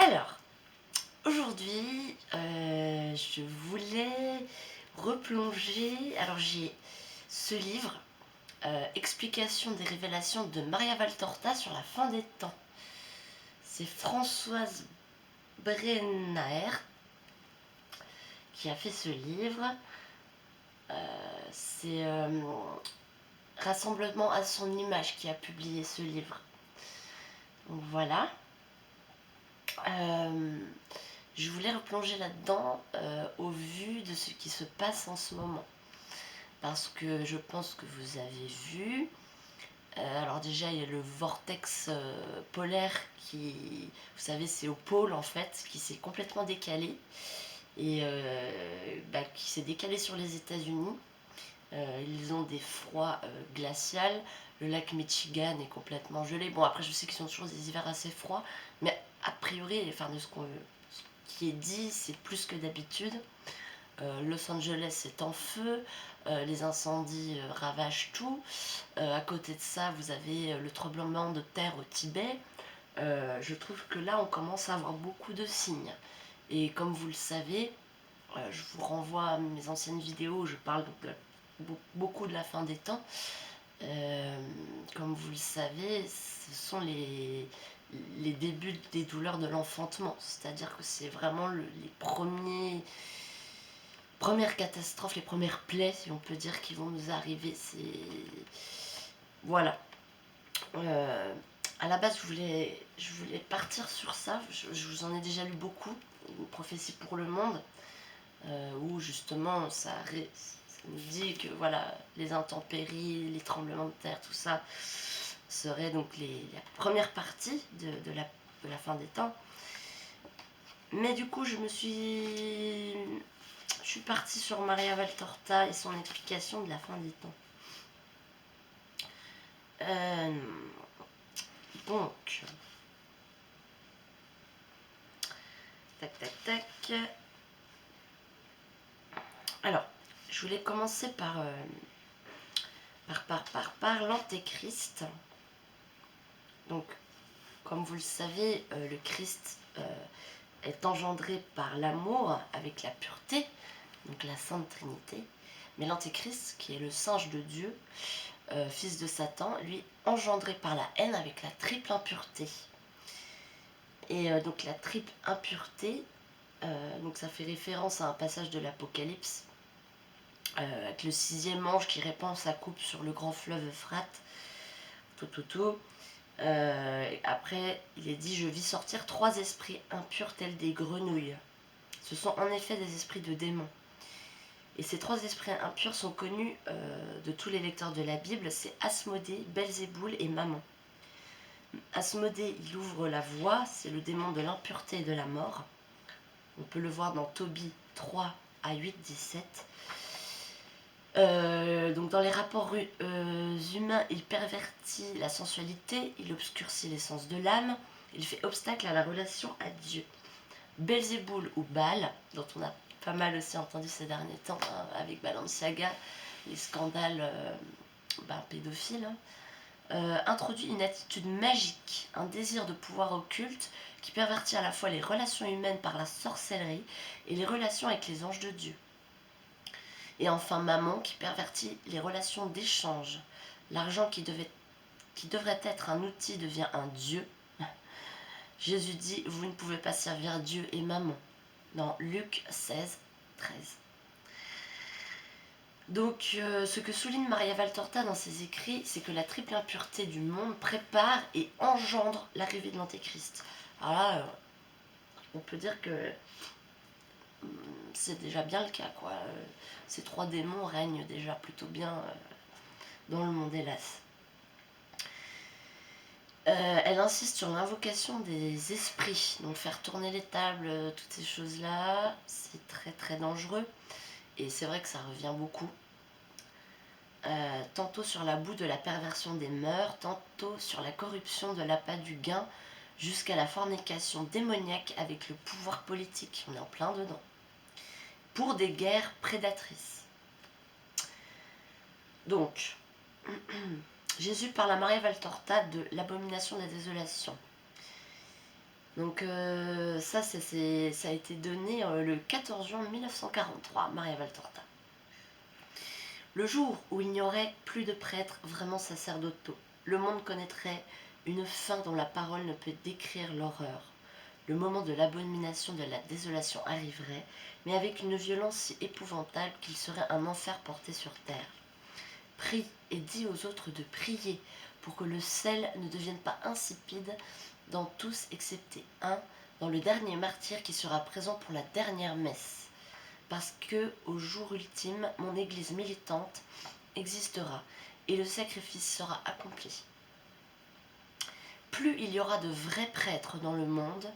Alors, aujourd'hui, je voulais replonger. Alors, j'ai ce livre, Explication des révélations de Maria Valtorta sur la fin des temps. C'est Françoise Brenaer qui a fait ce livre. C'est Rassemblement à son image qui a publié ce livre. Donc voilà. Je voulais replonger là-dedans au vu de ce qui se passe en ce moment. Parce que je pense que vous avez vu. Alors déjà, il y a le vortex polaire qui, vous savez, c'est au pôle en fait, qui s'est complètement décalé. Et qui s'est décalé sur les États-Unis. Ils ont des froids glaciales. Le lac Michigan est complètement gelé. Bon, après, je sais qu'ils sont toujours des hivers assez froids, mais a priori, enfin, de ce qui est dit, c'est plus que d'habitude. Los Angeles est en feu, les incendies ravagent tout. À côté de ça, vous avez le tremblement de terre au Tibet. Je trouve que là, on commence à avoir beaucoup de signes. Et comme vous le savez, je vous renvoie à mes anciennes vidéos où je parle beaucoup de la fin des temps. Comme vous le savez, ce sont les débuts des douleurs de l'enfantement. C'est-à-dire que c'est vraiment les premières catastrophes, les premières plaies, si on peut dire, qui vont nous arriver. Voilà. À la base, je voulais partir sur ça. Je vous en ai déjà lu beaucoup. Une prophétie pour le monde, où justement ça nous dit que voilà, les intempéries, les tremblements de terre, tout ça serait donc la première partie de la fin des temps. Mais du coup, je suis partie sur Maria Valtorta et son explication de la fin des temps. Donc, tac. Alors, je voulais commencer par l'antéchrist. Donc, comme vous le savez, le Christ est engendré par l'amour avec la pureté, donc la Sainte Trinité. Mais l'antéchrist, qui est le singe de Dieu, fils de Satan, lui engendré par la haine avec la triple impureté. Et donc la triple impureté, donc ça fait référence à un passage de l'Apocalypse, avec le 6e ange qui répand sa coupe sur le grand fleuve Euphrate. Après, il est dit: je vis sortir 3 esprits impurs tels des grenouilles. Ce sont en effet des esprits de démons. Et ces 3 esprits impurs sont connus de tous les lecteurs de la Bible. C'est Asmodée, Belzéboul et Mammon. Asmodée, il ouvre la voie, c'est le démon de l'impureté et de la mort. On peut le voir dans Tobie 3 à 8, 17. Donc dans les rapports humains, il pervertit la sensualité, il obscurcit l'essence de l'âme, il fait obstacle à la relation à Dieu. Belzéboul ou Baal, dont on a pas mal aussi entendu ces derniers temps, hein, avec Balenciaga, les scandales pédophiles, introduit une attitude magique, un désir de pouvoir occulte qui pervertit à la fois les relations humaines par la sorcellerie et les relations avec les anges de Dieu. Et enfin Mammon qui pervertit les relations d'échange. L'argent qui devrait être un outil devient un dieu. Jésus dit: vous ne pouvez pas servir Dieu et Mammon, dans Luc 16, 13. Donc ce que souligne Maria Valtorta dans ses écrits, c'est que la triple impureté du monde prépare et engendre l'arrivée de l'Antéchrist. Alors là, on peut dire que c'est déjà bien le cas, quoi. Ces 3 démons règnent déjà plutôt bien dans le monde, hélas. Elle insiste sur l'invocation des esprits, donc faire tourner les tables, toutes ces choses-là, c'est très très dangereux. Et c'est vrai que ça revient beaucoup. Tantôt sur la boue de la perversion des mœurs, tantôt sur la corruption de l'appât du gain, jusqu'à la fornication démoniaque avec le pouvoir politique. On est en plein dedans. Pour des guerres prédatrices. Donc, Jésus parle à Maria Valtorta de l'abomination de la désolation. Donc ça a été donné le 14 juin 1943, Maria Valtorta. Le jour où il n'y aurait plus de prêtres vraiment sacerdotaux, le monde connaîtrait une fin dont la parole ne peut décrire l'horreur. Le moment de l'abomination de la désolation arriverait, mais avec une violence si épouvantable qu'il serait un enfer porté sur terre. Prie et dis aux autres de prier pour que le sel ne devienne pas insipide dans tous excepté un, dans le dernier martyr qui sera présent pour la dernière messe. Parce que, au jour ultime, mon église militante existera et le sacrifice sera accompli. Plus il y aura de vrais prêtres dans le monde,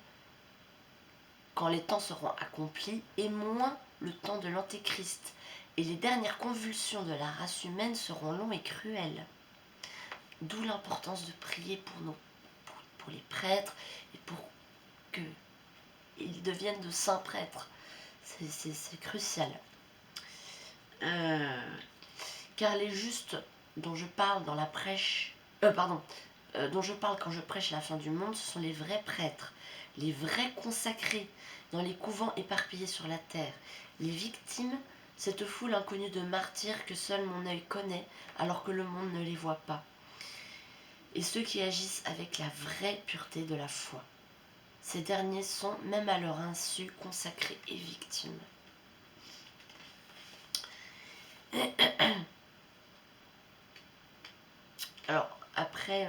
quand les temps seront accomplis, et moins le temps de l'Antéchrist, et les dernières convulsions de la race humaine seront longs et cruels. D'où l'importance de prier pour les prêtres et pour qu'ils deviennent de saints prêtres. C'est crucial. Car les justes dont je parle dans la prêche, dont je parle quand je prêche la fin du monde, ce sont les vrais prêtres, les vrais consacrés dans les couvents éparpillés sur la terre, les victimes, cette foule inconnue de martyrs que seul mon œil connaît alors que le monde ne les voit pas, et ceux qui agissent avec la vraie pureté de la foi. Ces derniers sont, même à leur insu, consacrés et victimes. Alors, après,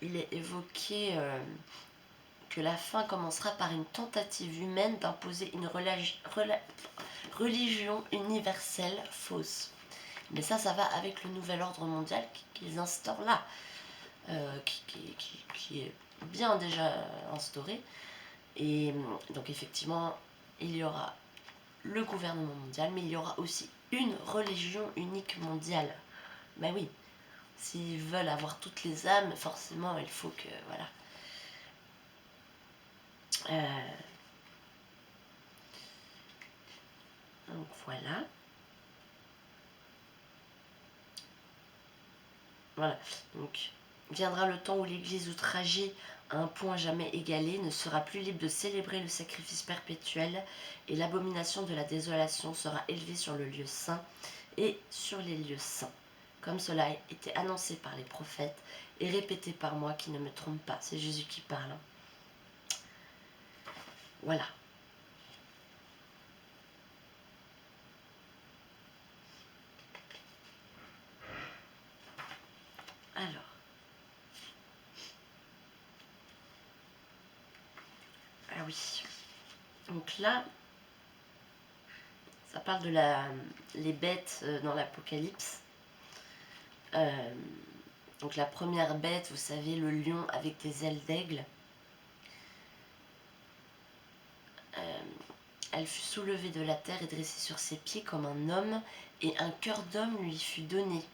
il est évoqué que la fin commencera par une tentative humaine d'imposer une religion universelle fausse. Mais ça va avec le nouvel ordre mondial qu'ils instaurent là, qui est bien déjà instauré. Et donc effectivement, il y aura le gouvernement mondial, mais il y aura aussi une religion unique mondiale. Ben oui, s'ils veulent avoir toutes les âmes, forcément, il faut que... Voilà. Donc voilà. Voilà. Donc viendra le temps où l'Église outragée, à un point jamais égalé, ne sera plus libre de célébrer le sacrifice perpétuel, et l'abomination de la désolation sera élevée sur le lieu saint et sur les lieux saints, comme cela a été annoncé par les prophètes et répété par moi qui ne me trompe pas. C'est Jésus qui parle. Voilà. Alors. Ah oui. Donc là, ça parle de les bêtes dans l'Apocalypse. Donc la première bête, vous savez, le lion avec des ailes d'aigle. Elle fut soulevée de la terre et dressée sur ses pieds comme un homme, et un cœur d'homme lui fut donné.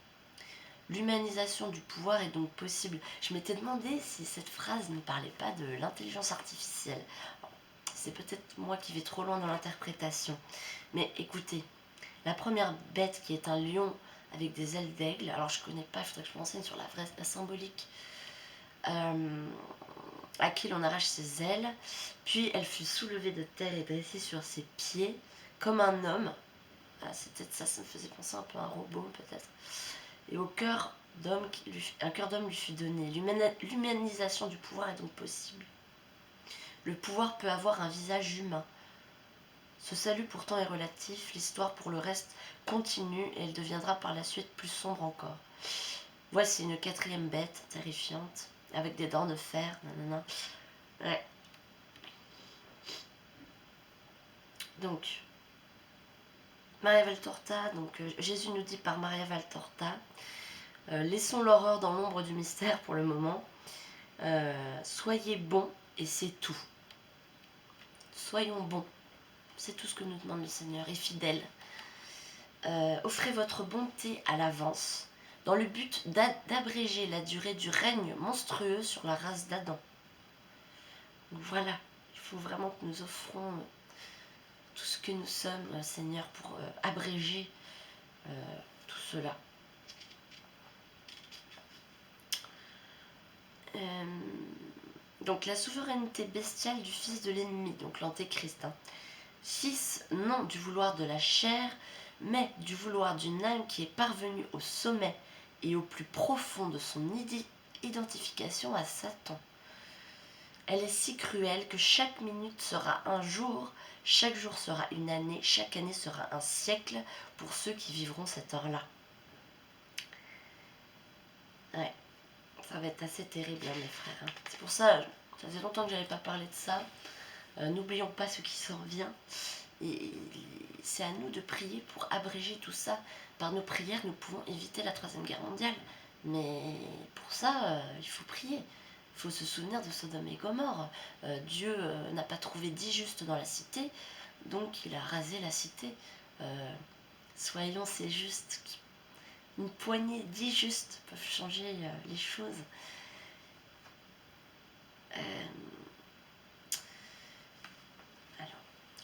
L'humanisation du pouvoir est donc possible. Je m'étais demandé si cette phrase ne parlait pas de l'intelligence artificielle. C'est peut-être moi qui vais trop loin dans l'interprétation. Mais écoutez, la première bête qui est un lion avec des ailes d'aigle, alors je connais pas, il faudrait que je m'enseigne sur la symbolique, à qui l'on arrache ses ailes, puis elle fut soulevée de terre et dressée sur ses pieds comme un homme. Ah, c'est peut-être ça, ça me faisait penser un peu à un robot peut-être. Et au cœur d'homme, un cœur d'homme lui fut donné. L'humanisation du pouvoir est donc possible. Le pouvoir peut avoir un visage humain. Ce salut pourtant est relatif, l'histoire pour le reste continue et elle deviendra par la suite plus sombre encore. Voici une quatrième bête terrifiante, avec des dents de fer, nanana. Ouais. Donc, Maria Valtorta, donc Jésus nous dit par Maria Valtorta, laissons l'horreur dans l'ombre du mystère pour le moment. Soyez bons et c'est tout. Soyons bons. C'est tout ce que nous demande le Seigneur, et fidèles. Offrez votre bonté à l'avance, dans le but d'abréger la durée du règne monstrueux sur la race d'Adam. Donc voilà, il faut vraiment que nous offrons tout ce que nous sommes, Seigneur, pour abréger tout cela. Donc la souveraineté bestiale du fils de l'ennemi, donc l'antéchrist. Fils non du vouloir de la chair, mais du vouloir d'une âme qui est parvenue au sommet et au plus profond de son identification à Satan. Elle est si cruelle que chaque minute sera un jour, chaque jour sera une année, chaque année sera un siècle pour ceux qui vivront cette heure-là. Ouais, ça va être assez terrible, hein, mes frères. C'est pour ça, ça faisait longtemps que je n'avais pas parlé de ça. N'oublions pas ce qui s'en vient. Et c'est à nous de prier pour abréger tout ça. Par nos prières, nous pouvons éviter la Troisième Guerre mondiale. Mais pour ça, il faut prier. Il faut se souvenir de Sodome et Gomorrhe. Dieu n'a pas trouvé 10 justes dans la cité, donc il a rasé la cité. Soyons ces justes. Une poignée, 10 justes peuvent changer les choses.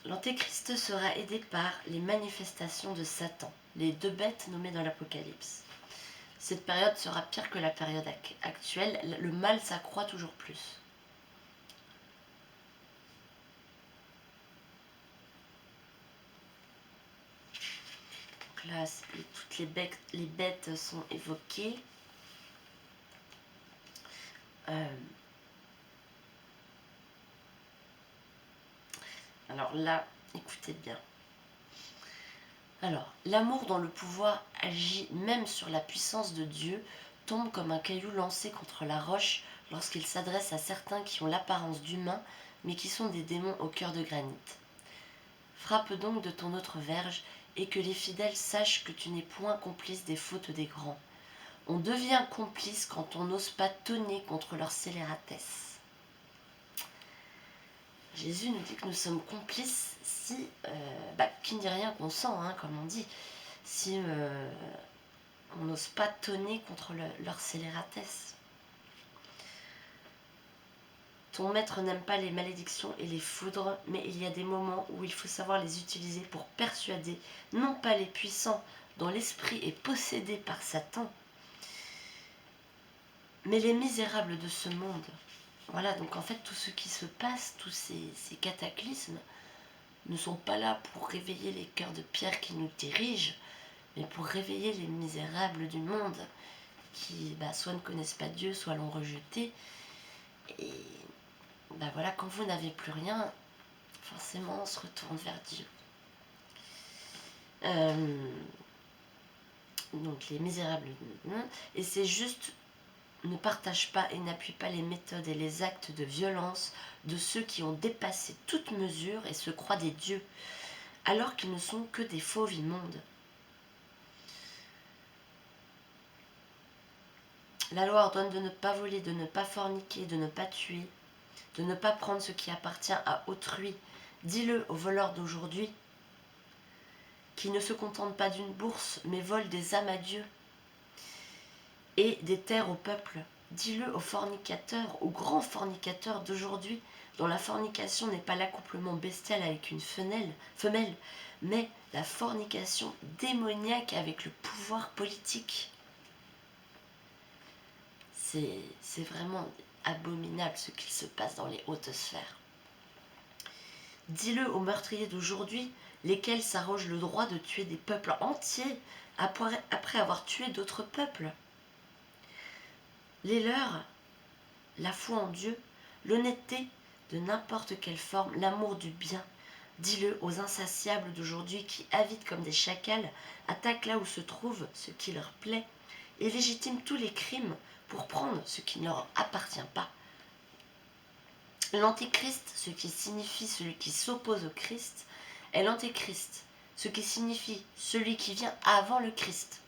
L'Antéchrist sera aidé par les manifestations de Satan, les 2 bêtes nommées dans l'Apocalypse. Cette période sera pire que la période actuelle, le mal s'accroît toujours plus. Donc là, toutes les bêtes sont évoquées. Alors là, écoutez bien. Alors, l'amour dont le pouvoir agit même sur la puissance de Dieu tombe comme un caillou lancé contre la roche lorsqu'il s'adresse à certains qui ont l'apparence d'humains, mais qui sont des démons au cœur de granit. Frappe donc de ton autre verge, et que les fidèles sachent que tu n'es point complice des fautes des grands. On devient complice quand on n'ose pas tonner contre leur scélératesse. Jésus nous dit que nous sommes complices si, qui ne dit rien qu'on sent, comme on dit, si on n'ose pas tonner contre leur scélératesse. Ton maître n'aime pas les malédictions et les foudres, mais il y a des moments où il faut savoir les utiliser pour persuader, non pas les puissants dont l'esprit est possédé par Satan, mais les misérables de ce monde. Voilà, donc en fait, tout ce qui se passe, tous ces cataclysmes, ne sont pas là pour réveiller les cœurs de pierre qui nous dirigent, mais pour réveiller les misérables du monde qui soit ne connaissent pas Dieu, soit l'ont rejeté. Et voilà, quand vous n'avez plus rien, forcément on se retourne vers Dieu. Donc les misérables, et c'est juste, ne partage pas et n'appuie pas les méthodes et les actes de violence de ceux qui ont dépassé toute mesure et se croient des dieux, alors qu'ils ne sont que des fauves immondes. La loi ordonne de ne pas voler, de ne pas forniquer, de ne pas tuer, de ne pas prendre ce qui appartient à autrui. Dis-le aux voleurs d'aujourd'hui, qui ne se contentent pas d'une bourse, mais volent des âmes à Dieu et des terres au peuple. Dis-le aux fornicateurs, aux grands fornicateurs d'aujourd'hui, dont la fornication n'est pas l'accouplement bestial avec une femelle, mais la fornication démoniaque avec le pouvoir politique. C'est vraiment abominable ce qu'il se passe dans les hautes sphères. Dis-le aux meurtriers d'aujourd'hui, lesquels s'arrogent le droit de tuer des peuples entiers après avoir tué d'autres peuples. Les leurs, la foi en Dieu, l'honnêteté de n'importe quelle forme, l'amour du bien. Dis-le aux insatiables d'aujourd'hui qui, avides comme des chacals, attaquent là où se trouve ce qui leur plaît et légitiment tous les crimes pour prendre ce qui ne leur appartient pas. L'antéchrist, ce qui signifie celui qui s'oppose au Christ, est l'antéchrist, ce qui signifie celui qui vient avant le Christ.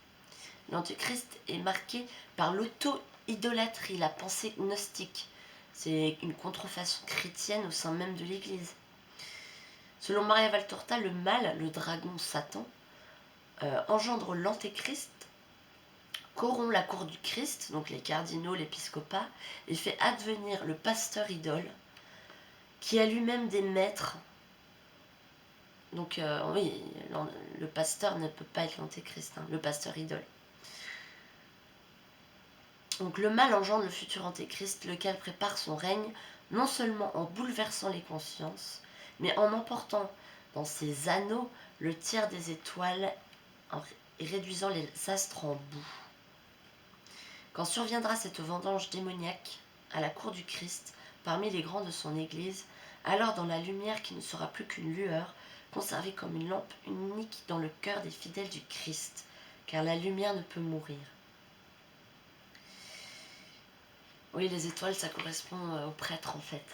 L'antéchrist est marqué par l'auto-idolâtrie, la pensée gnostique. C'est une contrefaçon chrétienne au sein même de l'Église. Selon Maria Valtorta, le mal, le dragon Satan, engendre l'antéchrist, corrompt la cour du Christ, donc les cardinaux, l'épiscopat, et fait advenir le pasteur idole, qui a lui-même des maîtres. Donc oui, le pasteur ne peut pas être l'antéchrist, le pasteur idole. Donc le mal engendre le futur antéchrist, lequel prépare son règne non seulement en bouleversant les consciences, mais en emportant dans ses anneaux le tiers des étoiles et réduisant les astres en boue. Quand surviendra cette vendange démoniaque à la cour du Christ, parmi les grands de son Église, alors dans la lumière qui ne sera plus qu'une lueur, conservée comme une lampe unique dans le cœur des fidèles du Christ, car la lumière ne peut mourir. Oui, les étoiles, ça correspond aux prêtres en fait.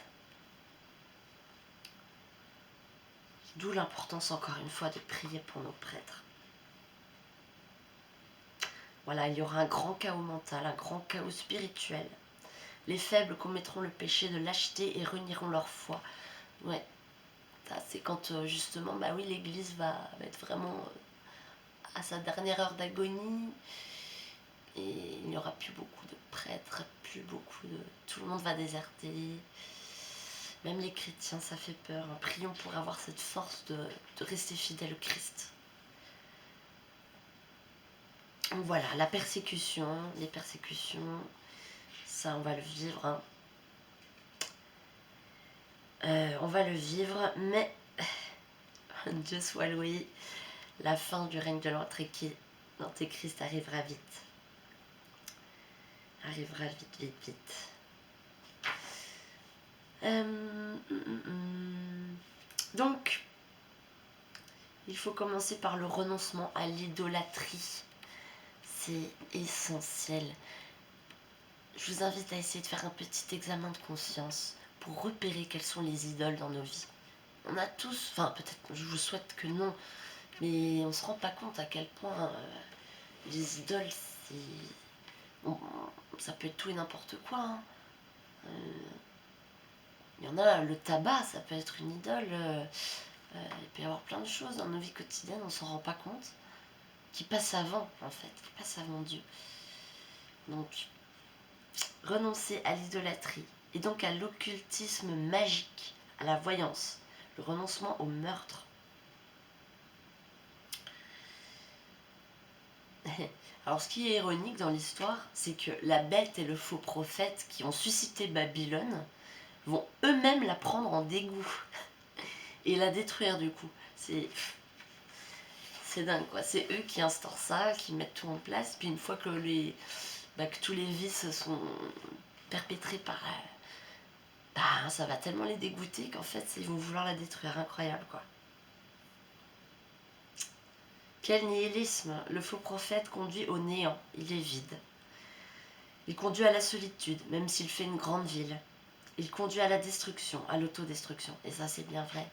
D'où l'importance encore une fois de prier pour nos prêtres. Voilà, il y aura un grand chaos mental, un grand chaos spirituel. Les faibles commettront le péché de lâcheté et renieront leur foi. Ouais, ça c'est quand justement, bah oui, l'Église va être vraiment à sa dernière heure d'agonie. Et il n'y aura plus beaucoup de prêtres, plus beaucoup de... Tout le monde va déserter. Même les chrétiens, ça fait peur. Prions pour avoir cette force de rester fidèle au Christ. Donc voilà, la persécution, les persécutions, ça on va le vivre. Hein. On va le vivre, mais Dieu soit loué, la fin du règne de l'Antéchrist arrivera vite. Arrivera vite, vite, vite. Donc, il faut commencer par le renoncement à l'idolâtrie. C'est essentiel. Je vous invite à essayer de faire un petit examen de conscience pour repérer quelles sont les idoles dans nos vies. On a tous, enfin peut-être, je vous souhaite que non, mais on ne se rend pas compte à quel point les idoles, ça peut être tout et n'importe quoi. Hein. Il y en a, le tabac, ça peut être une idole. Il peut y avoir plein de choses dans nos vies quotidiennes, on ne s'en rend pas compte, qui passent avant, en fait, qui passent avant Dieu. Donc, renoncer à l'idolâtrie et donc à l'occultisme magique, à la voyance, le renoncement au meurtre. Alors, ce qui est ironique dans l'histoire, c'est que la bête et le faux prophète qui ont suscité Babylone vont eux-mêmes la prendre en dégoût et la détruire du coup. C'est dingue quoi, c'est eux qui instaurent ça, qui mettent tout en place, puis une fois que que tous les vices sont perpétrés par... ça va tellement les dégoûter qu'en fait ils vont vouloir la détruire, incroyable quoi. Quel nihilisme! Le faux prophète conduit au néant, il est vide. Il conduit à la solitude, même s'il fait une grande ville. Il conduit à la destruction, à l'autodestruction. Et ça, c'est bien vrai.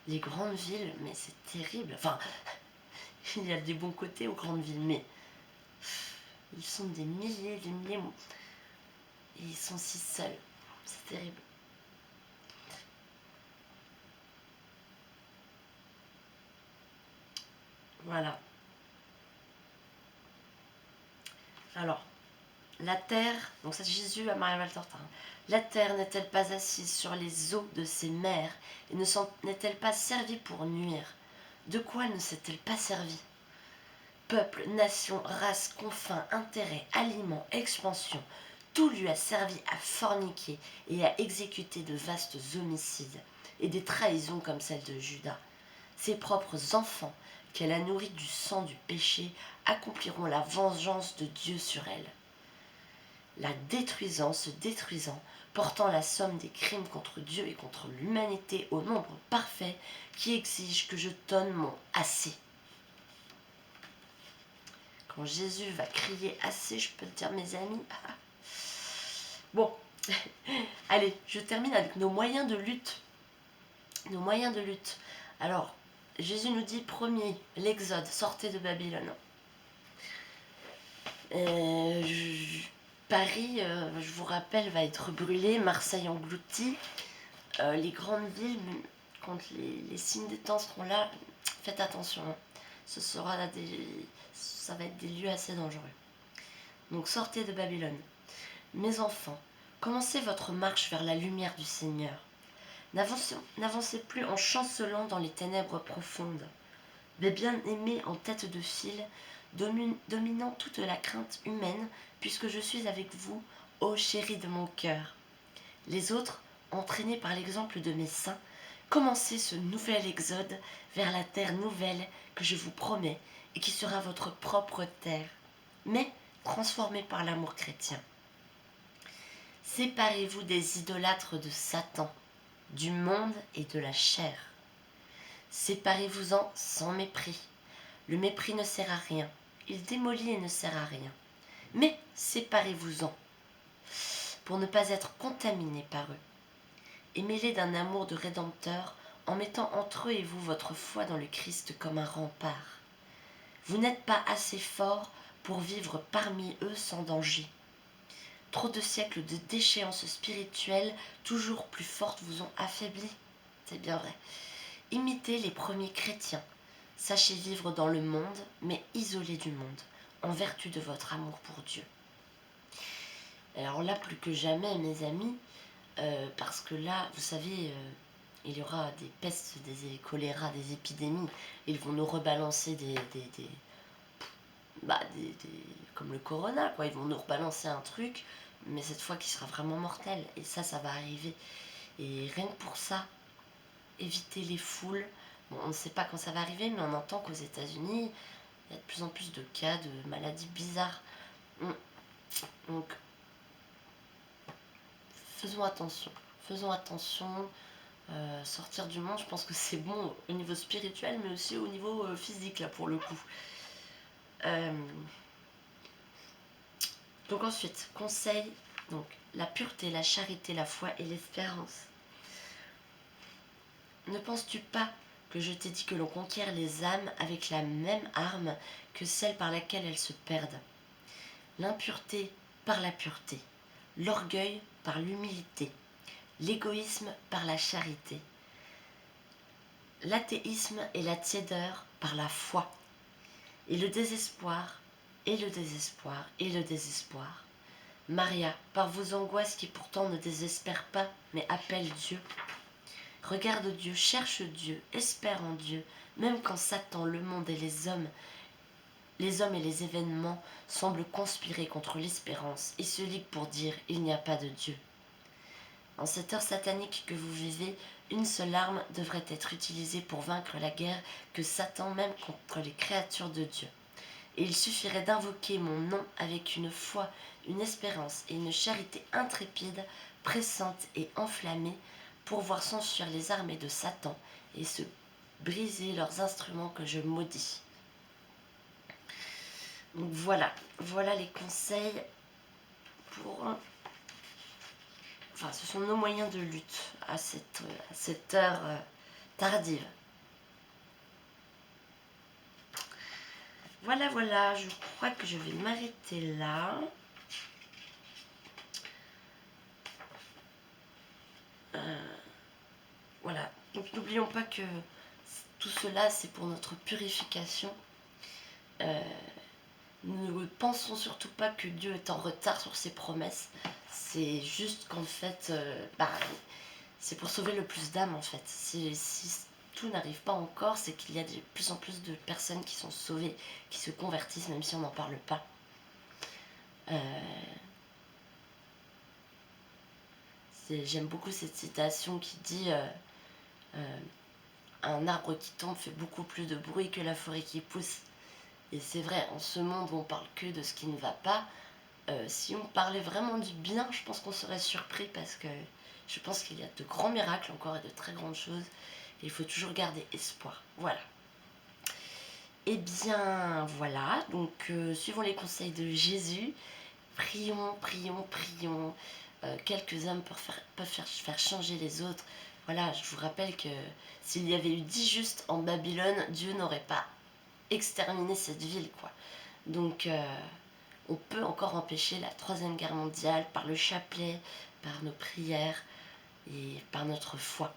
Les grandes villes, mais c'est terrible. Enfin, il y a des bons côtés aux grandes villes, mais ils sont des milliers, et ils sont si seuls. C'est terrible. Voilà. Alors, la terre, donc c'est Jésus à Maria Valtorta. La terre n'est-elle pas assise sur les eaux de ses mers et ne s'en est-elle pas servie pour nuire? De quoi ne s'est-elle pas servie? Peuple, nation, race, confins, intérêt, aliments, expansion, tout lui a servi à forniquer et à exécuter de vastes homicides et des trahisons comme celle de Judas. Ses propres enfants, qu'elle a nourris du sang du péché, accompliront la vengeance de Dieu sur elle. La détruisant, se détruisant, portant la somme des crimes contre Dieu et contre l'humanité au nombre parfait qui exige que je donne mon assez. Quand Jésus va crier assez, je peux te dire mes amis. Bon, allez, je termine avec nos moyens de lutte. Nos moyens de lutte. Alors, Jésus nous dit premier, l'Exode, sortez de Babylone. Paris, je vous rappelle, va être brûlé, Marseille englouti. Les grandes villes, quand les signes des temps seront là, faites attention. Hein. Ça va être des lieux assez dangereux. Donc sortez de Babylone. Mes enfants, commencez votre marche vers la lumière du Seigneur. N'avancez plus en chancelant dans les ténèbres profondes. Mes bien-aimés en tête de file, dominant toute la crainte humaine, puisque je suis avec vous, ô chéri de mon cœur. Les autres, entraînés par l'exemple de mes saints, commencez ce nouvel exode vers la terre nouvelle que je vous promets et qui sera votre propre terre, mais transformée par l'amour chrétien. Séparez-vous des idolâtres de Satan, du monde et de la chair. Séparez-vous-en sans mépris. Le mépris ne sert à rien, il démolit et ne sert à rien. Mais séparez-vous-en pour ne pas être contaminés par eux. Aimez-les d'un amour de rédempteur en mettant entre eux et vous votre foi dans le Christ comme un rempart. Vous n'êtes pas assez fort pour vivre parmi eux sans danger. Trop de siècles de déchéance spirituelle toujours plus forte vous ont affaibli. C'est bien vrai. Imitez les premiers chrétiens. Sachez vivre dans le monde, mais isolés du monde, en vertu de votre amour pour Dieu. Alors là, plus que jamais, mes amis, parce que là, vous savez, il y aura des pestes, des choléras, des épidémies. Ils vont nous rebalancer comme le corona, quoi. Ils vont nous rebalancer un truc, mais cette fois qui sera vraiment mortel. Et ça va arriver. Et rien que pour ça, éviter les foules. Bon, on ne sait pas quand ça va arriver, mais on entend qu'aux États-Unis, il y a de plus en plus de cas de maladies bizarres. Donc, faisons attention. Faisons attention. Sortir du monde, je pense que c'est bon au niveau spirituel, mais aussi au niveau physique, là, pour le coup. Donc ensuite, conseil, donc la pureté, la charité, la foi et l'espérance. Ne penses-tu pas que je t'ai dit que l'on conquiert les âmes avec la même arme que celle par laquelle elles se perdent? L'impureté par la pureté, l'orgueil par l'humilité, l'égoïsme par la charité, l'athéisme et la tiédeur par la foi, et le désespoir, et le désespoir, et le désespoir. Maria, par vos angoisses qui pourtant ne désespèrent pas, mais appellent Dieu. Regarde Dieu, cherche Dieu, espère en Dieu, même quand Satan, le monde et les hommes et les événements semblent conspirer contre l'espérance et se liguent pour dire « il n'y a pas de Dieu ». En cette heure satanique que vous vivez, une seule arme devrait être utilisée pour vaincre la guerre que Satan mène contre les créatures de Dieu. Et il suffirait d'invoquer mon nom avec une foi, une espérance et une charité intrépide, pressante et enflammée, pour voir s'enfuir les armées de Satan et se briser leurs instruments que je maudis. Donc voilà les conseils pour... Enfin, ce sont nos moyens de lutte à cette heure tardive. Voilà, je crois que je vais m'arrêter là. Voilà, donc n'oublions pas que tout cela, c'est pour notre purification. Ne pensons surtout pas que Dieu est en retard sur ses promesses. C'est juste qu'en fait, c'est pour sauver le plus d'âmes, en fait. Si tout n'arrive pas encore, c'est qu'il y a de plus en plus de personnes qui sont sauvées, qui se convertissent, même si on n'en parle pas. J'aime beaucoup cette citation qui dit un arbre qui tombe fait beaucoup plus de bruit que la forêt qui pousse. Et c'est vrai, en ce monde où on parle que de ce qui ne va pas, si on parlait vraiment du bien, je pense qu'on serait surpris parce que je pense qu'il y a de grands miracles encore et de très grandes choses. Et il faut toujours garder espoir. Voilà. Et bien voilà, donc suivons les conseils de Jésus. Prions. Quelques hommes peuvent faire changer les autres. Voilà, je vous rappelle que s'il y avait eu 10 justes en Babylone, Dieu n'aurait pas exterminé cette ville, quoi. Donc, on peut encore empêcher la Troisième Guerre mondiale par le chapelet, par nos prières et par notre foi.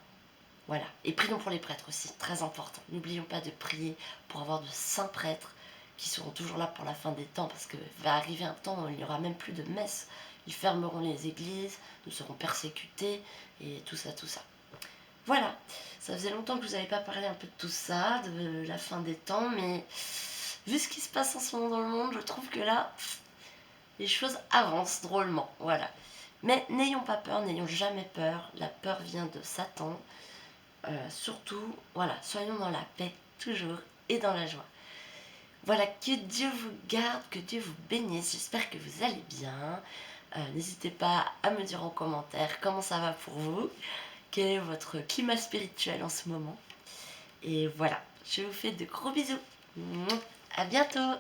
Voilà. Et prions pour les prêtres aussi, très important. N'oublions pas de prier pour avoir de saints prêtres qui seront toujours là pour la fin des temps, parce que va arriver un temps où il n'y aura même plus de messe. Ils fermeront les églises, nous serons persécutés, et tout ça. Voilà, ça faisait longtemps que je vous n'avais pas parlé un peu de tout ça, de la fin des temps, mais vu ce qui se passe en ce moment dans le monde, je trouve que là, les choses avancent drôlement, voilà. Mais n'ayons pas peur, n'ayons jamais peur. La peur vient de Satan. Surtout, voilà, soyons dans la paix toujours et dans la joie. Voilà, que Dieu vous garde, que Dieu vous bénisse. J'espère que vous allez bien. N'hésitez pas à me dire en commentaire comment ça va pour vous. Quel est votre climat spirituel en ce moment. Et voilà, je vous fais de gros bisous. À bientôt.